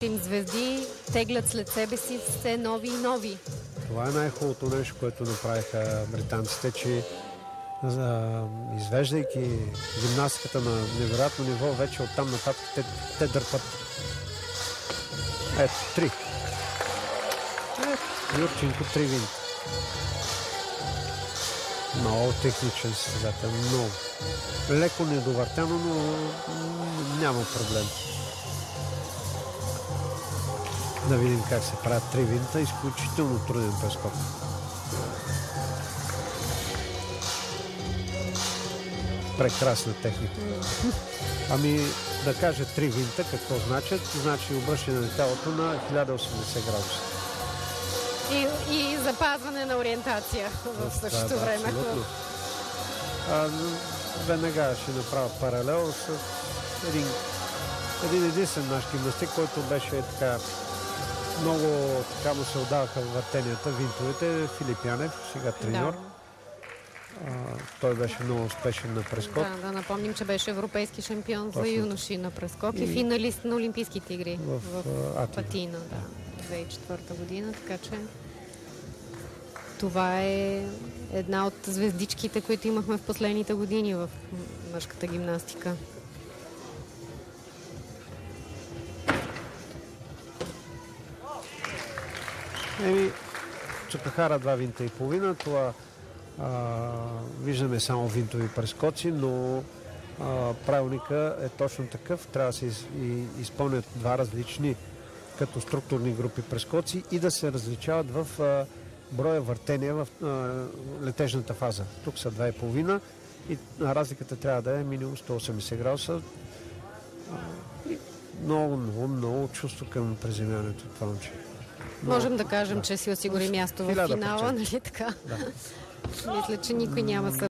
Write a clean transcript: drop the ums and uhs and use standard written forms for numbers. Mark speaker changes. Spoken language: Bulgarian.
Speaker 1: Им звезди теглят след себе си все нови и нови.
Speaker 2: Това е най-хубавото нещо, което направиха британците, че извеждайки гимнастиката на невероятно ниво, вече оттам нататък те дърпат. Ето, 3. Юрченко 3 винта. Много техничен състезател, много. Леко недовъртяно, но няма проблем. Да видим как се правят 3 винта. Изключително труден прескок. Прекрасна техника. Ами да кажа 3 винта, какво значат? Значи обръщане на тялото на 1080 градуса.
Speaker 1: И запазване на ориентация в същото време.
Speaker 2: Абсолютно. Веднага ще направя паралел с един единствен наш гимнастик, който беше така много така му се отдаваха въртенията, винтовете. Филип Янев, сега треньор. Да. Той беше много успешен на прескок.
Speaker 1: Да напомним, че беше европейски шампион за юноши на прескок и финалист на Олимпийските игри в Атина, 2004 година, така че това е една от звездичките, които имахме в последните години в мъжката гимнастика.
Speaker 2: Чукахара 2 винта и половина. Това виждаме само винтови прескоци, но правилника е точно такъв. Трябва да се изпълнят 2 различни като структурни групи прескоци и да се различават в броя въртения в летежната фаза. Тук са 2,5 и разликата трябва да е минимум 180 градуса. Много чувство към приземяването това момче.
Speaker 1: Можем да кажем, че си осигури място в финала, нали така?
Speaker 2: Да.
Speaker 1: Мисля, че никой няма